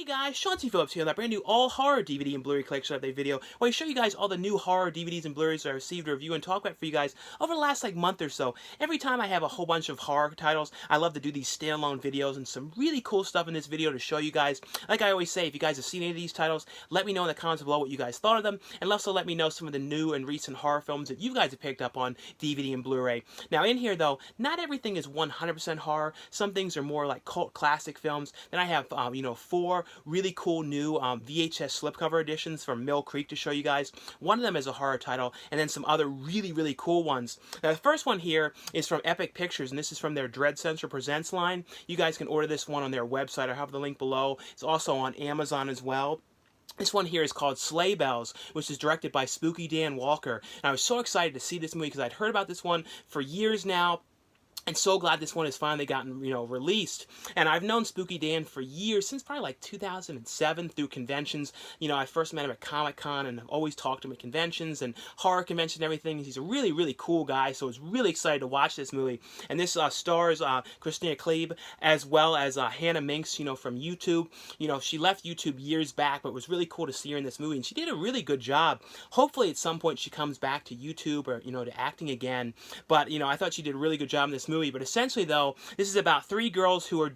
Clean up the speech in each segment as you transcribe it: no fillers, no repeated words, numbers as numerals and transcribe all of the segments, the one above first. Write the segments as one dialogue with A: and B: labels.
A: guys, Sean T. Phillips here with that brand new all horror DVD and Blu-ray collection update video where I show you guys all the new horror DVDs and Blu-rays that I received to review and talk about for you guys over the last month or so. Every time I have a whole bunch of horror titles, I love to do these standalone videos and some really cool stuff in this video to show you guys. Like I always say, if you guys have seen any of these titles, let me know in the comments below what you guys thought of them, and also let me know some of the new and recent horror films that you guys have picked up on DVD and Blu-ray. Now in here though, not everything is 100% horror. Some things are more like cult classic films. Then I have 4 really cool new VHS slipcover editions from Mill Creek to show you guys. One of them is a horror title, and then some other really cool ones. Now the first one here is from Epic Pictures, and this is from their Dread Censor Presents line. You guys can order this one on their website. I have the link below. It's also on Amazon as well. This one here is called Sleigh Bells, which is directed by Spooky Dan Walker. And I was so excited to see this movie because I'd heard about this one for years now. And so glad this one has finally gotten, released. And I've known Spooky Dan for years, since probably like 2007 through conventions. I first met him at Comic-Con and I've always talked to him at conventions and horror conventions and everything. He's a really cool guy, so I was really excited to watch this movie. And this stars Kristina Klebe as well as Hannah Minks, from YouTube. She left YouTube years back, but it was really cool to see her in this movie. And she did a really good job. Hopefully at some point she comes back to YouTube or, to acting again. But, I thought she did a really good job in this movie. But essentially, though, this is about 3 girls who are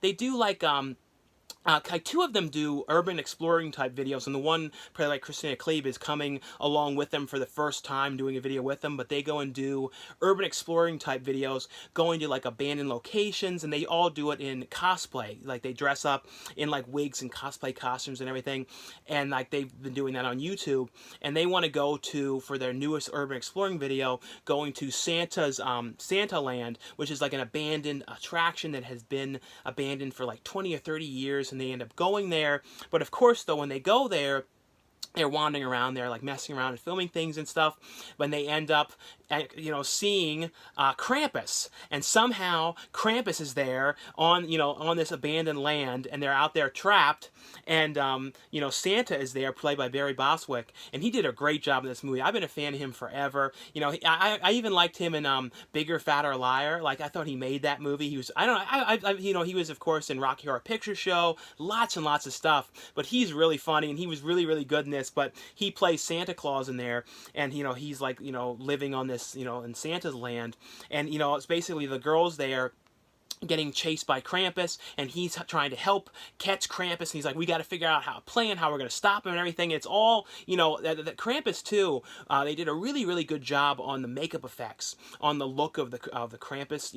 A: they do like 2 of them do urban exploring type videos, and the one, probably like Kristina Klebe, is coming along with them for the first time doing a video with them, but they go and do urban exploring type videos, going to like abandoned locations, and they all do it in cosplay. Like they dress up in like wigs and cosplay costumes and everything, and like they've been doing that on YouTube, and they want to go to, for their newest urban exploring video, going to Santa's Santa Land, which is like an abandoned attraction that has been abandoned for like 20 or 30 years, and they end up going there. But of course, though, when they go there, they're wandering around there, like messing around and filming things and stuff, when they end up, seeing Krampus, and somehow Krampus is there on this abandoned land, and they're out there trapped, and Santa is there, played by Barry Bostwick, and he did a great job in this movie. I've been a fan of him forever. I even liked him in Bigger, Fatter, Liar. Like I thought he made that movie. He was, he was of course in Rocky Horror Picture Show, lots and lots of stuff. But he's really funny, and he was really good in this. But he plays Santa Claus in there, and he's like living on this in Santa's land, and it's basically the girls there getting chased by Krampus, and he's trying to help catch Krampus, and he's like, we got to figure out how we're going to stop him and everything. It's all, that Krampus too, they did a really good job on the makeup effects, on the look of the Krampus,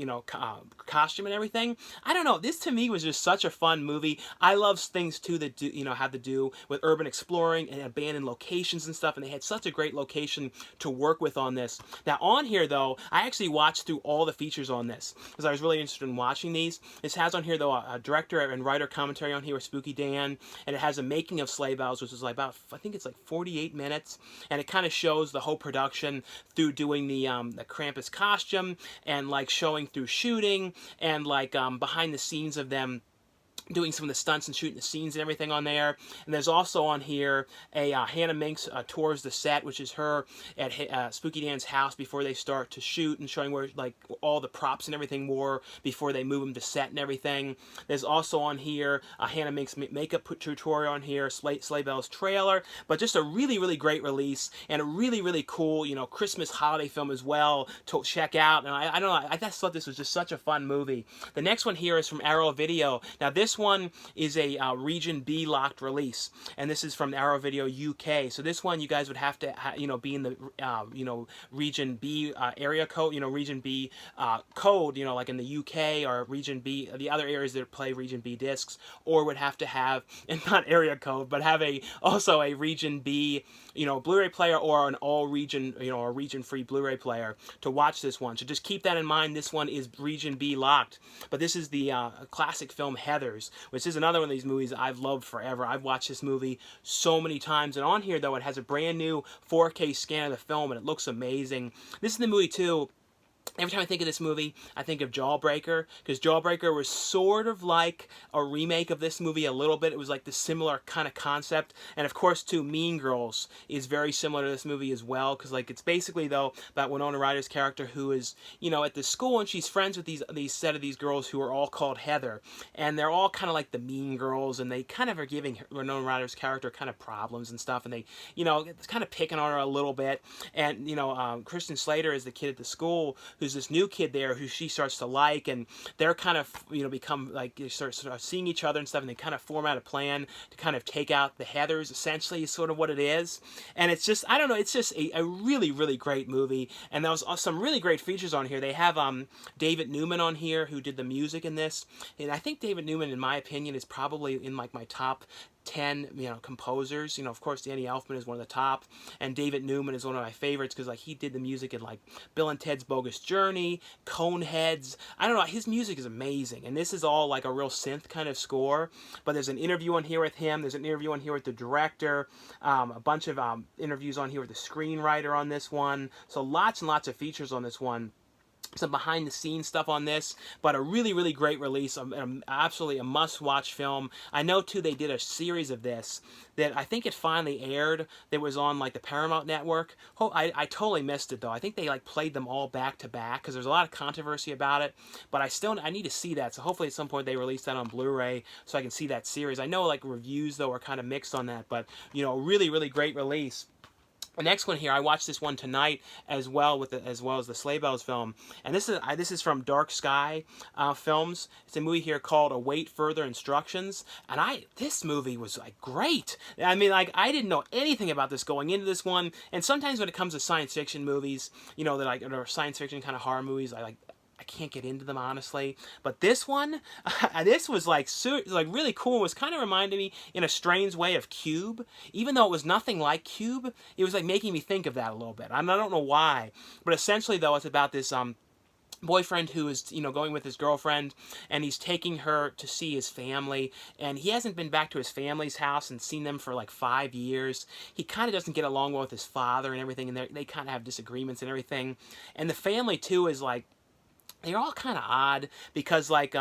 A: costume and everything. I don't know, this to me was just such a fun movie. I love things too that do, have to do with urban exploring and abandoned locations and stuff, and they had such a great location to work with on this. Now on here though, I actually watched through all the features on this, because I was really interested in watching these. This has on here though a director and writer commentary on here with Spooky Dan, and it has a making of Sleigh Bells, which is like about, I think it's like 48 minutes, and it kind of shows the whole production through doing the Krampus costume, and like showing through shooting, and like behind the scenes of them doing some of the stunts and shooting the scenes and everything on there. And there's also on here a Hannah Minks tours the set, which is her at Spooky Dan's house before they start to shoot, and showing where like all the props and everything were before they move them to set and everything. There's also on here a Hannah Minks makeup tutorial on here, Sleigh Bells trailer, but just a really great release, and a really cool Christmas holiday film as well to check out. And I don't know, I just thought this was just such a fun movie. The next one here is from Arrow Video. Now this one is a Region B locked release, and this is from Arrow Video UK. So this one you guys would have to be in the Region B area code, Region B code, like in the UK, or Region B, the other areas that play Region B discs, or would have to have, and not area code, but have also a Region B Blu-ray player, or an all region, a region free Blu-ray player to watch this one. So just keep that in mind. This one is Region B locked. But this is the classic film Heathers, which is another one of these movies I've loved forever. I've watched this movie so many times, and on here though it has a brand new 4K scan of the film, and it looks amazing. This is the movie too Every time I think of this movie, I think of Jawbreaker, because Jawbreaker was sort of like a remake of this movie a little bit. It was like the similar kind of concept. And of course, too, Mean Girls is very similar to this movie as well, because like it's basically, though, about Winona Ryder's character who is, you know, at the school, and she's friends with these girls who are all called Heather. And they're all kind of like the mean girls, and they kind of are giving Winona Ryder's character kind of problems and stuff, and they, you know, it's kind of picking on her a little bit. And, you know, Kristen Slater is the kid at the school who's this new kid there who she starts to like, and they're kind of, you know, become like, they start seeing each other and stuff, and they kind of form out a plan to kind of take out the Heathers, essentially, is sort of what it is. And it's just, I don't know, it's just a really, really great movie. And there was some really great features on here. They have David Newman on here, who did the music in this, and I think David Newman, in my opinion, is probably in like my top 10, you know, composers. You know, of course, Danny Elfman is one of the top, and David Newman is one of my favorites, because like he did the music in like Bill and Ted's Bogus Journey, Coneheads. I don't know, his music is amazing, and this is all like a real synth kind of score. But there's an interview on here with him. There's an interview on here with the director. A bunch of interviews on here with the screenwriter on this one. So lots and lots of features on this one. Some behind the scenes stuff on this, but a really, really great release. Absolutely a must-watch film. I know too they did a series of this that I think it finally aired, that was on like the Paramount Network. Oh, I totally missed it though. I think they like played them all back to back, because there's a lot of controversy about it, but I need to see that. So hopefully at some point they release that on Blu-ray so I can see that series. I know like reviews though are kind of mixed on that, but you know, really, really great release. The next one here, I watched this one tonight as well, as well as the Sleigh Bells film, and this is from Dark Sky Films. It's a movie here called Await Further Instructions, and this movie was like great. I mean, like I didn't know anything about this going into this one, and sometimes when it comes to science fiction movies, you know, that like, or science fiction kind of horror movies, I can't get into them, honestly. But this one, this was like really cool. It was kind of reminding me in a strange way of Cube. Even though it was nothing like Cube, it was like making me think of that a little bit. I don't know why. But essentially, though, it's about this boyfriend who is, you know, going with his girlfriend, and he's taking her to see his family, and he hasn't been back to his family's house and seen them for like 5 years. He kind of doesn't get along well with his father and everything, and they kind of have disagreements and everything. And the family, too, is like, they're all kind of odd, because like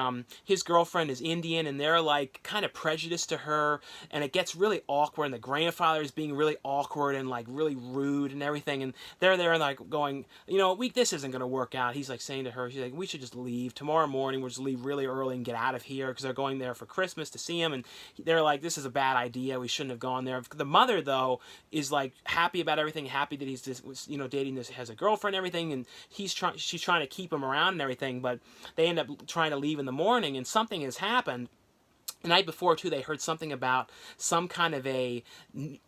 A: his girlfriend is Indian, and they're like kind of prejudiced to her, and it gets really awkward, and the grandfather is being really awkward and like really rude and everything, and they're there like going, you know, this isn't going to work out. He's like saying to her, she's like, we should just leave tomorrow morning. We'll just leave really early and get out of here, because they're going there for Christmas to see him, and they're like, this is a bad idea. We shouldn't have gone there. The mother, though, is like happy about everything, happy that he's just, you know, dating this, has a girlfriend and everything, and she's trying to keep him around and everything. But they end up trying to leave in the morning, and something has happened. The night before, too, they heard something about some kind of a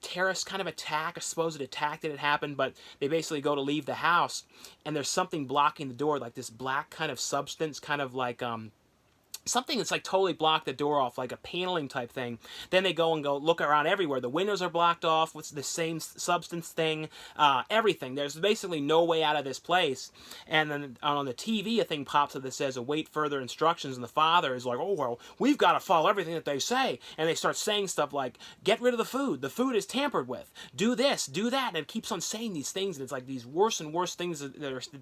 A: terrorist kind of attack, a supposed attack that had happened, but they basically go to leave the house, and there's something blocking the door, like this black kind of substance, kind of like something that's like totally blocked the door off, like a paneling type thing. Then they go and look around everywhere. The windows are blocked off with the same substance thing, everything. There's basically no way out of this place. And then on the TV, a thing pops up that says, await further instructions, and the father is like, oh, well, we've got to follow everything that they say. And they start saying stuff like, get rid of the food is tampered with, do this, do that, and it keeps on saying these things, and it's like these worse and worse things that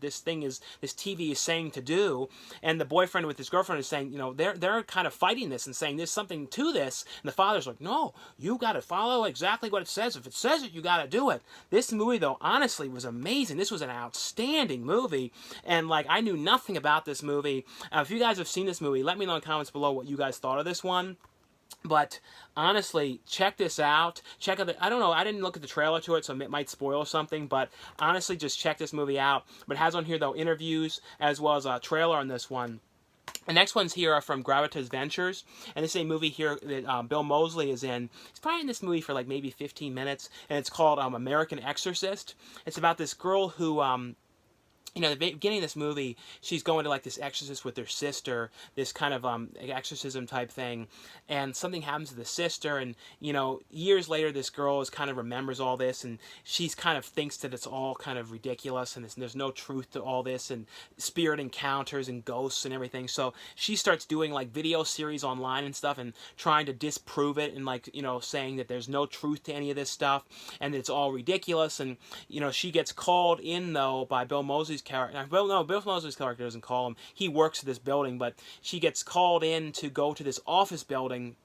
A: this TV is saying to do. And the boyfriend with his girlfriend is saying, you know, they're kind of fighting this and saying there's something to this, and the father's like, no, you got to follow exactly what it says. If it says it, you got to do it. This movie, though, honestly was amazing. This was an outstanding movie, and like I knew nothing about this movie. If you guys have seen this movie, let me know in the comments below what you guys thought of this one. But honestly, check this out. Check out I don't know, I didn't look at the trailer to it, so it might spoil something, but honestly, just check this movie out. But it has on here, though, interviews as well as a trailer on this one. The next ones here are from Gravitas Ventures, and this is a movie here that Bill Moseley is in. He's probably in this movie for like maybe 15 minutes, and it's called American Exorcist. It's about this girl who you know, the beginning of this movie, she's going to like this exorcist with her sister, this kind of exorcism type thing, and something happens to the sister, and you know, years later, this girl kind of remembers all this, and she's kind of thinks that it's all kind of ridiculous, and there's no truth to all this, and spirit encounters and ghosts and everything. So she starts doing like video series online and stuff, and trying to disprove it, and like, you know, saying that there's no truth to any of this stuff, and it's all ridiculous. And you know, she gets called in though by Bill Moseley Moseley's character, well, no, Bill Moseley's character doesn't call him. He works at this building, but she gets called in to go to this office building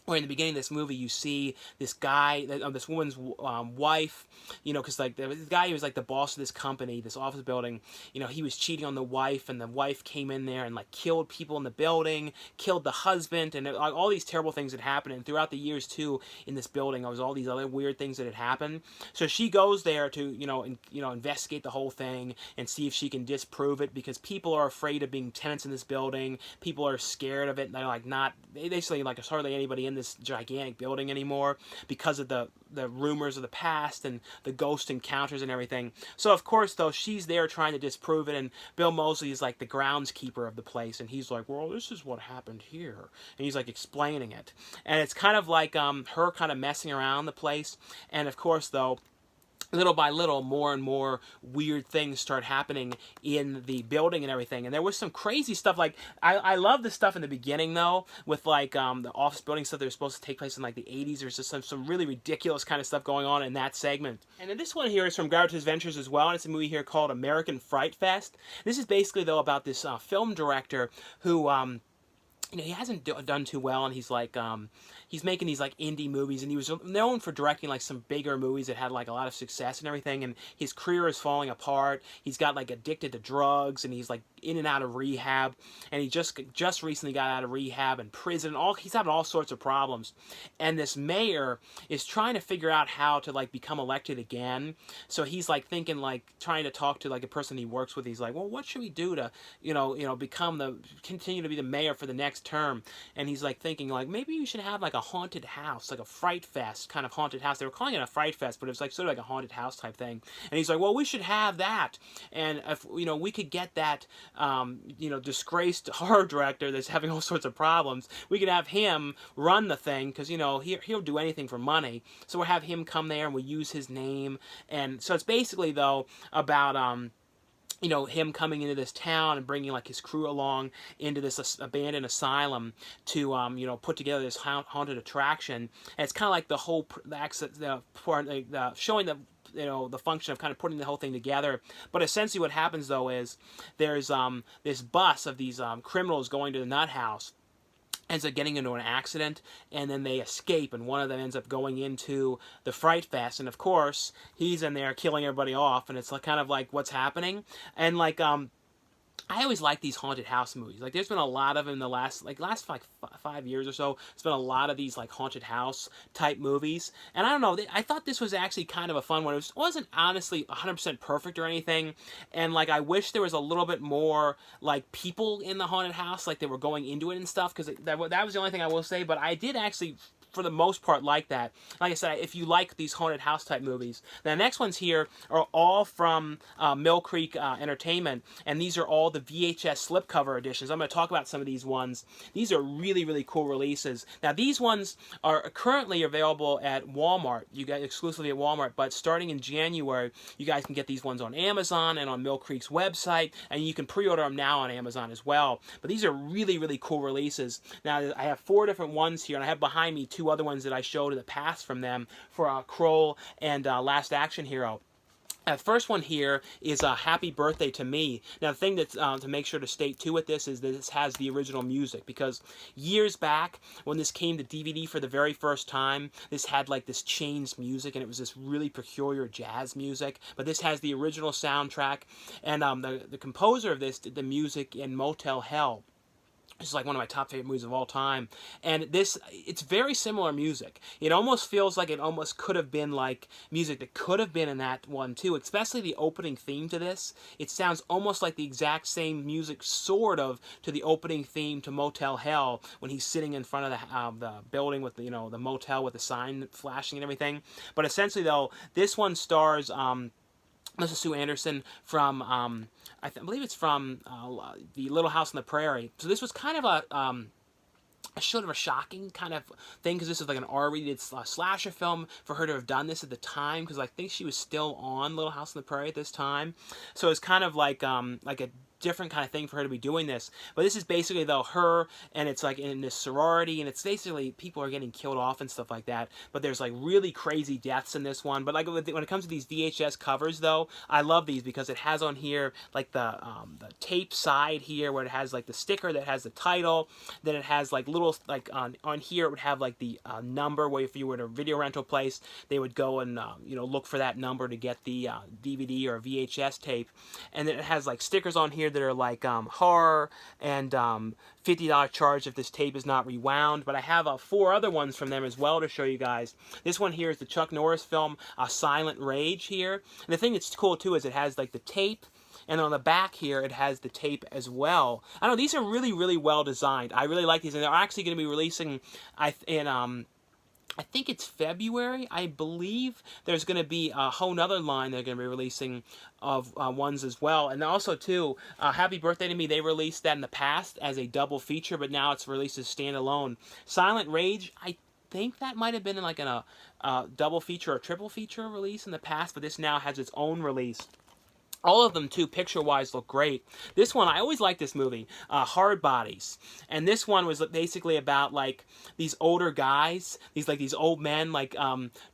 A: where in the beginning of this movie you see this guy, this woman's wife, you know, because like the guy who was like the boss of this company, this office building, you know, he was cheating on the wife, and the wife came in there and like killed people in the building, killed the husband, and like all these terrible things had happened. And throughout the years too, in this building, there was all these other weird things that had happened. So she goes there to investigate the whole thing and see if she can disprove it, because people are afraid of being tenants in this building. People are scared of it. And they're like basically like there's hardly anybody in this gigantic building anymore because of the rumors of the past and the ghost encounters and everything. So of course though, she's there trying to disprove it, and Bill Moseley is like the groundskeeper of the place, and he's like, well, this is what happened here, and he's like explaining it, and it's kind of like her kind of messing around the place. And of course though, little by little, more and more weird things start happening in the building and everything. And there was some crazy stuff. Like, I love the stuff in the beginning, though, with, like, the office building stuff that was supposed to take place in, like, the 80s. There's just some really ridiculous kind of stuff going on in that segment. And then this one here is from Groucho's Ventures as well, and it's a movie here called American Fright Fest. This is basically, though, about this film director who, he hasn't done too well, and he's like, he's making these like indie movies, and he was known for directing like some bigger movies that had like a lot of success and everything, and his career is falling apart. He's got like addicted to drugs, and he's like in and out of rehab, and he just recently got out of rehab and prison. He's having all sorts of problems, and this mayor is trying to figure out how to like become elected again. So he's like thinking, like trying to talk to like a person he works with. He's like, well, what should we do to continue to be the mayor for the next term? And he's like thinking like, maybe you should have like a haunted house, like a fright fest kind of haunted house. They were calling it a fright fest, but it was like sort of like a haunted house type thing. And he's like, well, we should have that, and if we could get that disgraced horror director that's having all sorts of problems, we could have him run the thing, because he'll do anything for money. So we'll have him come there, and we'll use his name. And so it's basically though about him coming into this town and bringing like his crew along into this abandoned asylum to put together this haunted attraction. And it's kind of like the whole showing the function of kind of putting the whole thing together. But essentially what happens though is there's this bus of these criminals going to the nut house, ends up getting into an accident, and then they escape, and one of them ends up going into the Fright Fest, and of course he's in there killing everybody off, and it's like kind of like what's happening. And like I always like these haunted house movies. Like, there's been a lot of them in the last 5 years or so. It's been a lot of these like haunted house type movies, and I don't know. I thought this was actually kind of a fun one. It wasn't honestly 100% perfect or anything, and like I wish there was a little bit more like people in the haunted house, like they were going into it and stuff. Because that was the only thing I will say. But I did actually, for the most part, like that. Like I said, if you like these haunted house type movies. The next ones here are all from Mill Creek Entertainment, and these are all the VHS slipcover editions. I'm going to talk about some of these ones. These are really, really cool releases. Now, these ones are currently available at Walmart. You get exclusively at Walmart, but starting in January, you guys can get these ones on Amazon and on Mill Creek's website, and you can pre-order them now on Amazon as well. But these are really, really cool releases. Now, I have 4 different ones here, and I have behind me 2 other ones that I showed in the past from them for Kroll and Last Action Hero. The first one here is Happy Birthday to Me. Now, the thing that's to make sure to state too with this is that this has the original music, because years back when this came to DVD for the very first time, this had like this Chains music, and it was this really peculiar jazz music. But this has the original soundtrack, and the composer of this did the music in Motel Hell. This is like one of my top favorite movies of all time. And it's very similar music. It almost feels like it almost could have been like music that could have been in that one too, especially the opening theme to this. It sounds almost like the exact same music, sort of, to the opening theme to Motel Hell when he's sitting in front of the building with the motel with the sign flashing and everything. But essentially though, this one stars Mrs. Sue Anderson from, I believe it's from the Little House on the Prairie. So this was kind of a sort of a shocking kind of thing, because this is like an R-rated slasher film for her to have done this at the time, because I think she was still on Little House on the Prairie at this time. So it's kind of like a different kind of thing for her to be doing this. But this is basically, though, her, and it's like in this sorority, and it's basically people are getting killed off and stuff like that. But there's like really crazy deaths in this one. But like when it comes to these VHS covers, though, I love these because it has on here like the tape side here where it has like the sticker that has the title. Then it has like little like on here it would have like the number where if you were at a video rental place, they would go and you know, look for that number to get the DVD or VHS tape. And then it has like stickers on here that are like horror and $50 charge if this tape is not rewound. But I have 4 other ones from them as well to show you guys. This one here is the Chuck Norris film Silent Rage here. And the thing that's cool too is it has like the tape, and on the back here it has the tape as well. I know these are really, really well designed. I really like these, and they're actually going to be releasing I think it's February, I believe. There's going to be a whole nother line they're going to be releasing of ones as well. And also, too, Happy Birthday to Me, they released that in the past as a double feature, but now it's released as standalone. Silent Rage, I think that might have been in like a double feature or triple feature release in the past, but this now has its own release. All of them, too, picture-wise, look great. This one, I always liked this movie, Hard Bodies. And this one was basically about, like, these older guys, these old men, like,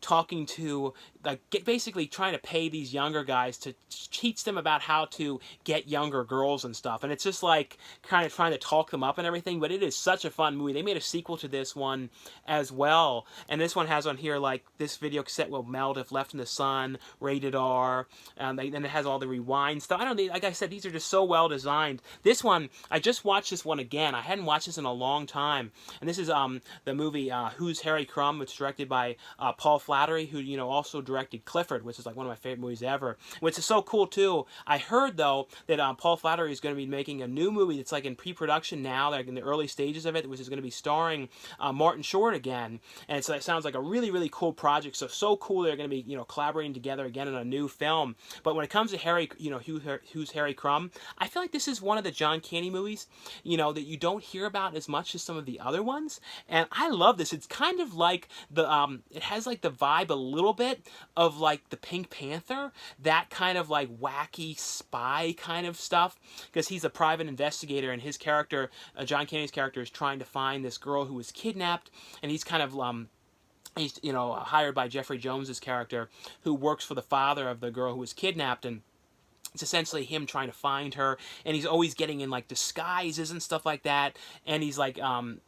A: talking to, like, basically trying to pay these younger guys to teach them about how to get younger girls and stuff. And it's just, like, kind of trying to talk them up and everything. But it is such a fun movie. They made a sequel to this one as well. And this one has on here, like, this video cassette will melt if left in the sun, rated R. Then it has all the rewind stuff. I don't know, like I said, these are just so well designed. This one, I just watched this one again. I hadn't watched this in a long time. And this is the movie Who's Harry Crumb, which is directed by Paul Flattery, who, you know, also directed Clifford, which is like one of my favorite movies ever. Which is so cool too. I heard though that Paul Flattery is going to be making a new movie that's like in pre-production now, like in the early stages of it, which is going to be starring Martin Short again. And so it sounds like a really, really cool project. So cool they're going to be, you know, collaborating together again in a new film. But when it comes to Harry, you know, Who's Harry Crumb, I feel like this is one of the John Candy movies, you know, that you don't hear about as much as some of the other ones. And I love this. It's kind of like the it has like the vibe a little bit of like the Pink Panther, that kind of like wacky spy kind of stuff, because he's a private investigator and his character, John Candy's character, is trying to find this girl who was kidnapped, and he's kind of he's, you know, hired by Jeffrey Jones's character, who works for the father of the girl who was kidnapped, and it's essentially him trying to find her, and he's always getting in like disguises and stuff like that, and he's like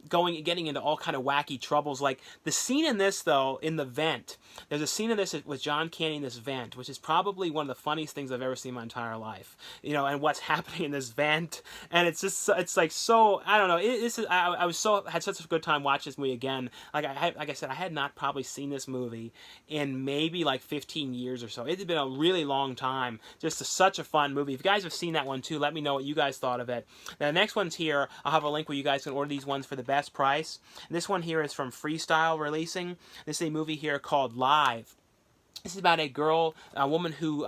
A: getting into all kind of wacky troubles. Like the scene in this though, in the vent, there's a scene in this with John Candy in this vent, which is probably one of the funniest things I've ever seen in my entire life. You know, and what's happening in this vent, and it's just, it's like so, I don't know. I had such a good time watching this movie again. Like I said, I had not probably seen this movie in maybe like 15 years or so. It had been a really long time. Just such a fun movie. If you guys have seen that one too, let me know what you guys thought of it. Now, the next one's here. I'll have a link where you guys can order these ones for the best price. And this one here is from Freestyle Releasing. This is a movie here called Live. This is about a woman who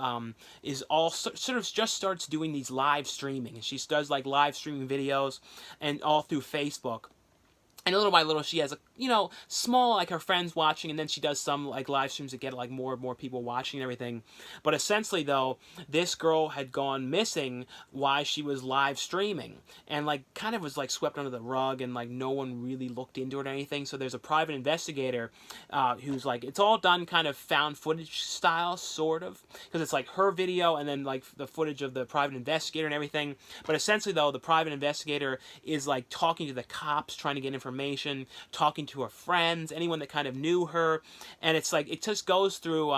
A: is all sort of just starts doing these live streaming. And she does like live streaming videos and all through Facebook. And little by little, she has, you know, small, like, her friends watching, and then she does some, like, live streams that get, like, more and more people watching and everything. But essentially, though, this girl had gone missing while she was live streaming. And, like, kind of was, like, swept under the rug, and, like, no one really looked into it or anything. So there's a private investigator who's, like, it's all done kind of found footage style, sort of. Because it's, like, her video and then, like, the footage of the private investigator and everything. But essentially, though, the private investigator is, like, talking to the cops, trying to get information, talking to her friends, anyone that kind of knew her, and it's like it just goes through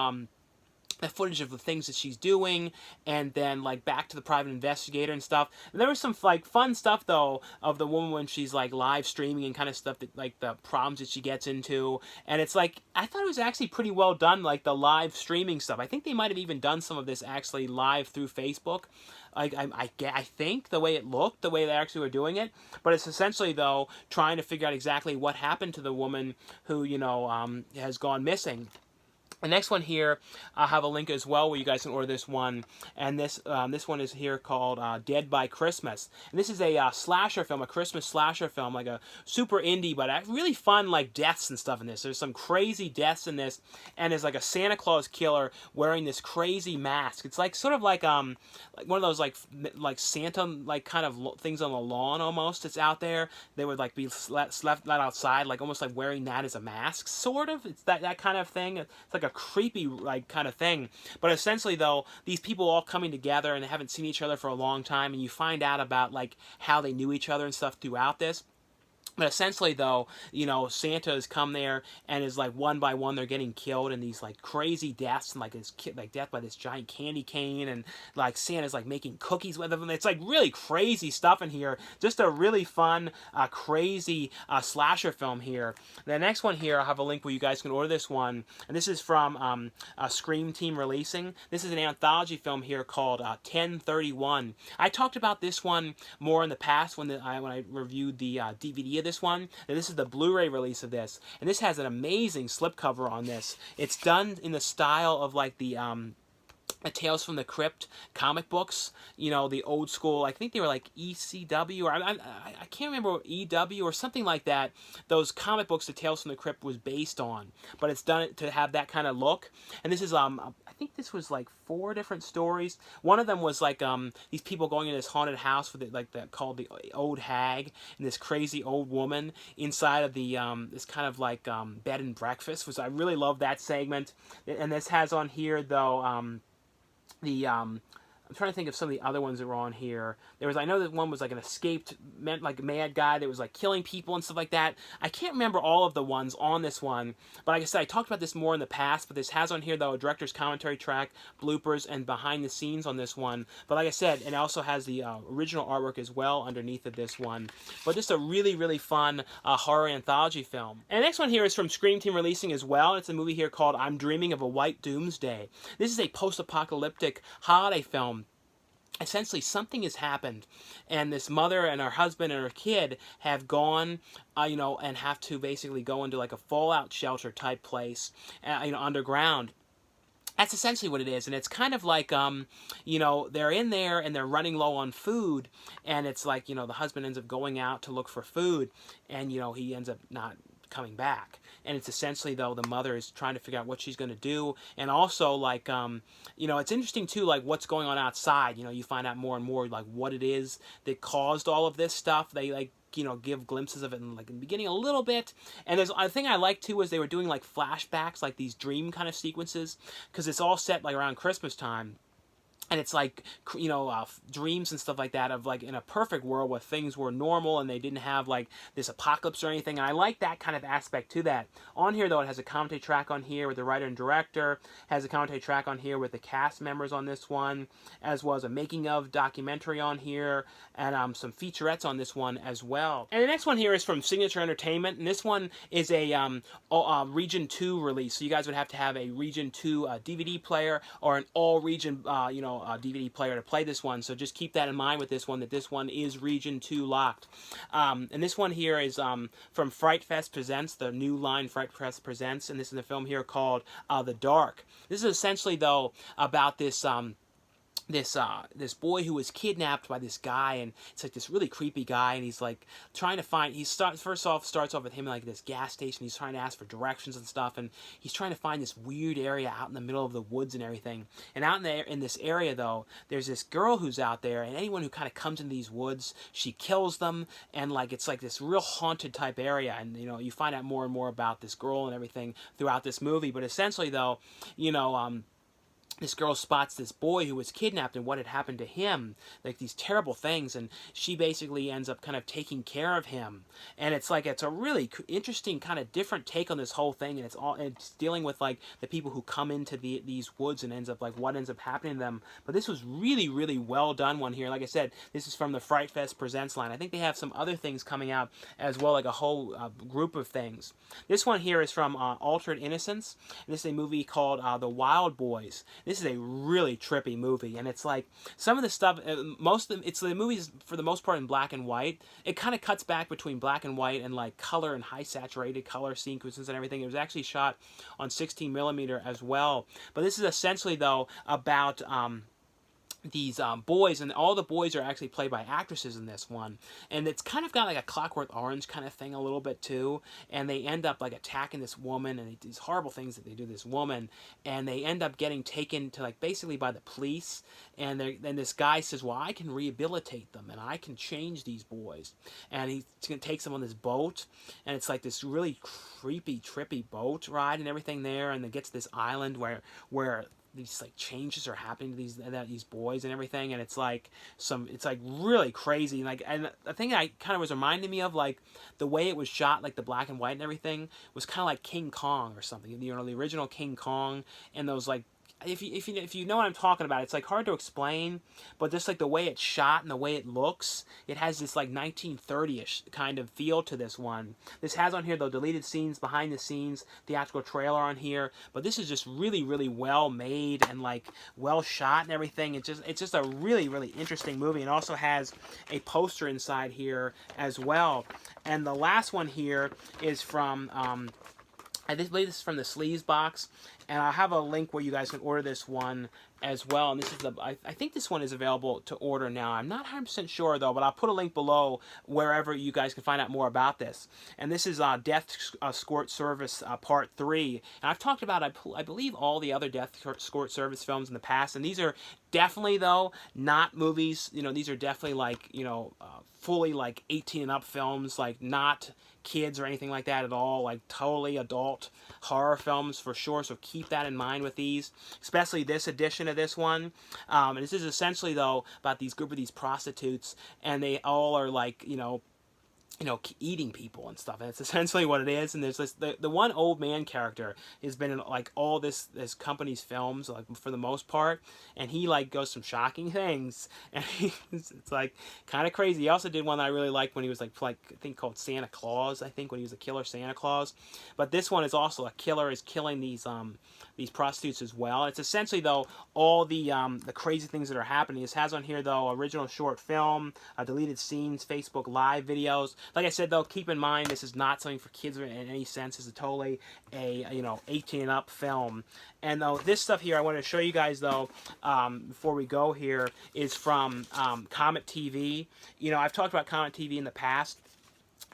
A: the footage of the things that she's doing, and then like back to the private investigator and stuff. And there was some like fun stuff though of the woman when she's like live streaming and kind of stuff, that like the problems that she gets into. And it's like, I thought it was actually pretty well done, like the live streaming stuff. I think they might have even done some of this actually live through Facebook. I think the way it looked, the way they actually were doing it. But it's essentially, though, trying to figure out exactly what happened to the woman who, you know, has gone missing. The next one here, I'll have a link as well where you guys can order this one. And this one is here called Dead by Christmas. And this is a slasher film, a Christmas slasher film, like a super indie, but really fun, like deaths and stuff in this. There's some crazy deaths in this, and there's like a Santa Claus killer wearing this crazy mask. It's like sort of like one of those like Santa like kind of things on the lawn almost. It's out there. They would like be left outside, like almost like wearing that as a mask, sort of. It's that kind of thing. It's like a creepy like kind of thing, but essentially though, these people all coming together and haven't seen each other for a long time, and you find out about like how they knew each other and stuff throughout this. But essentially, though, you know, Santa has come there and is like one by one they're getting killed in these like crazy deaths, and like this like death by this giant candy cane, and like Santa's like making cookies with them. It's like really crazy stuff in here. Just a really fun, crazy slasher film here. The next one here, I'll have a link where you guys can order this one, and this is from Scream Team Releasing. This is an anthology film here called 1031. I talked about this one more in the past when I reviewed the DVD of this one. And this is the Blu-ray release of this, and this has an amazing slipcover on this. It's done in the style of like the Tales from the Crypt comic books, you know, the old school, I think they were like ECW, or I can't remember, EW or something like that, those comic books that Tales from the Crypt was based on, but it's done to have that kind of look. And this is, I think this was like 4 different stories. One of them was like these people going in this haunted house with it, like that called the Old Hag, and this crazy old woman inside of the this kind of like bed and breakfast. I really love that segment. And this has on here though I'm trying to think of some of the other ones that were on here. There was, I know that one was like an escaped, like mad guy that was like killing people and stuff like that. I can't remember all of the ones on this one, but like I said, I talked about this more in the past, but this has on here though a director's commentary track, bloopers, and behind the scenes on this one. But like I said, it also has the original artwork as well underneath of this one. But just a really, really fun horror anthology film. And the next one here is from Scream Team Releasing as well. It's a movie here called I'm Dreaming of a White Doomsday. This is a post-apocalyptic holiday film. Essentially, something has happened, and this mother and her husband and her kid have gone, you know, and have to basically go into like a fallout shelter type place, you know, underground. That's essentially what it is, and it's kind of like, you know, they're in there and they're running low on food, and it's like, you know, the husband ends up going out to look for food, and, you know, he ends up not coming back. And it's essentially, though, the mother is trying to figure out what she's going to do. And also, like, you know, it's interesting, too, like, what's going on outside. You know, you find out more and more, like, what it is that caused all of this stuff. They, like, you know, give glimpses of it in, like, in the beginning a little bit. And there's a thing I like, too, is they were doing, like, flashbacks, like, these dream kind of sequences. Because it's all set, like, around Christmas time. And it's like, you know, dreams and stuff like that of like in a perfect world where things were normal and they didn't have like this apocalypse or anything. And I like that kind of aspect to that. On here, though, it has a commentary track on here with the writer and director. Has a commentary track on here with the cast members on this one, as well as a making of documentary on here, and some featurettes on this one as well. And the next one here is from Signature Entertainment, and this one is a Region 2 release. So you guys would have to have a Region 2 DVD player or an all-region, you know, DVD player to play this one. So just keep that in mind with this one, that this one is Region 2 locked. And this one here is from Fright Fest Presents, the new line Fright Fest Presents, and this is a film here called The Dark. This is essentially, though, about this this boy who was kidnapped by this guy, and it's like this really creepy guy, and he's like trying to find, starts off with him in like this gas station. He's trying to ask for directions and stuff, and he's trying to find this weird area out in the middle of the woods and everything. And out in this area, though, there's this girl who's out there, and anyone who kind of comes into these woods, she kills them, and like it's like this real haunted type area. And you know, you find out more and more about this girl and everything throughout this movie. But essentially, though, you know, this girl spots this boy who was kidnapped and what had happened to him, like these terrible things, and she basically ends up kind of taking care of him. And it's like, it's a really interesting kind of different take on this whole thing, and it's dealing with like the people who come into these woods and ends up like what ends up happening to them. But this was really, really well done one here. Like I said, this is from the Fright Fest Presents line. I think they have some other things coming out as well, like a whole group of things. This one here is from Altered Innocence, and this is a movie called The Wild Boys. This is a really trippy movie, and it's like some of the stuff, most of them, it's the movies for the most part in black and white. It kind of cuts back between black and white and like color and high saturated color sequences and everything. It was actually shot on 16 millimeter as well. But this is essentially though about these boys, and all the boys are actually played by actresses in this one, and it's kind of got like a Clockwork Orange kind of thing a little bit too, and they end up like attacking this woman, and these horrible things that they do to this woman, and they end up getting taken to like basically by the police, and then this guy says, well, I can rehabilitate them and I can change these boys, and he takes them on this boat, and it's like this really creepy trippy boat ride and everything there, and then gets to this island where these like changes are happening to these boys and everything, and it's like really crazy, and the thing that kind of was reminding me of, like the way it was shot, like the black and white and everything was kind of like King Kong or something, you know, the original King Kong, and those like, if you know what I'm talking about, it's like hard to explain, but just like the way it's shot and the way it looks, it has this like 1930ish kind of feel to this one. This has on here though deleted scenes, behind the scenes, theatrical trailer on here, but this is just really, really well made and like well shot and everything. It's just a really, really interesting movie. It also has a poster inside here as well. And the last one here is from I believe this is from the Sleeves box, and I'll have a link where you guys can order this one as well. And this is I think this one is available to order now. I'm not 100% sure though, but I'll put a link below wherever you guys can find out more about this. And this is Death-Scort Service Part 3. And I've talked about, I believe, all the other Death-Scort Service films in the past, and these are definitely though not movies. You know, these are definitely like, you know, fully like 18 and up films, like not kids or anything like that at all, like totally adult horror films for sure, so keep that in mind with these, especially this edition of this one. And this is essentially though about these group of these prostitutes, and they all are like, you know, eating people and stuff, and it's essentially what it is. And there's this, the one old man character has been in like all this company's films, like for the most part, and he like goes some shocking things, and it's like kind of crazy. He also did one that I really liked when he was like I think called Santa Claus, I think, when he was a killer Santa Claus. But this one is also a killer is killing these prostitutes as well. It's essentially though all the crazy things that are happening. This has on here though original short film, deleted scenes, Facebook Live videos. Like I said though, keep in mind this is not something for kids in any sense. This is totally a 18 and up film. And though this stuff here I want to show you guys though before we go here is from Comet TV. You know, I've talked about Comet TV in the past,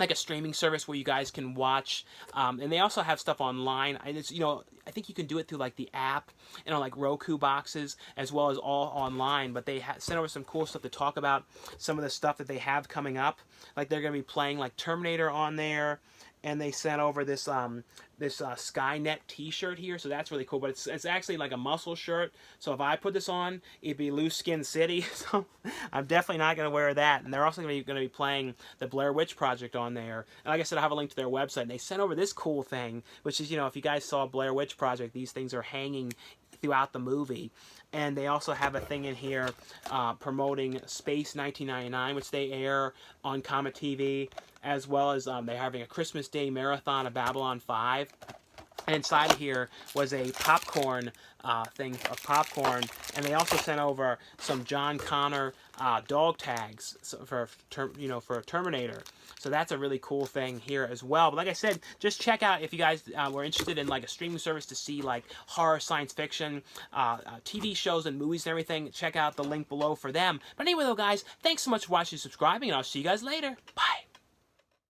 A: like a streaming service where you guys can watch, and they also have stuff online. And it's, you know, I think you can do it through like the app and on like Roku boxes as well as all online. But they sent over some cool stuff to talk about some of the stuff that they have coming up. Like they're going to be playing like Terminator on there, and they sent over this Skynet T-shirt here, so that's really cool. But it's actually like a muscle shirt, so if I put this on, it'd be Loose Skin City. So I'm definitely not going to wear that. And they're also going to be playing the Blair Witch Project on there. And like I said, I have a link to their website. And they sent over this cool thing, which is, you know, if you guys saw Blair Witch Project, these things are hanging throughout the movie. And they also have a thing in here promoting Space 1999, which they air on Comet TV, as well as they're having a Christmas Day marathon of Babylon 5. And inside of here was a popcorn thing of popcorn, and they also sent over some John Connor dog tags for Terminator. So that's a really cool thing here as well. But like I said, just check out if you guys were interested in like a streaming service to see like horror, science fiction, TV shows and movies and everything. Check out the link below for them. But anyway though, guys, thanks so much for watching and subscribing, and I'll see you guys later. Bye.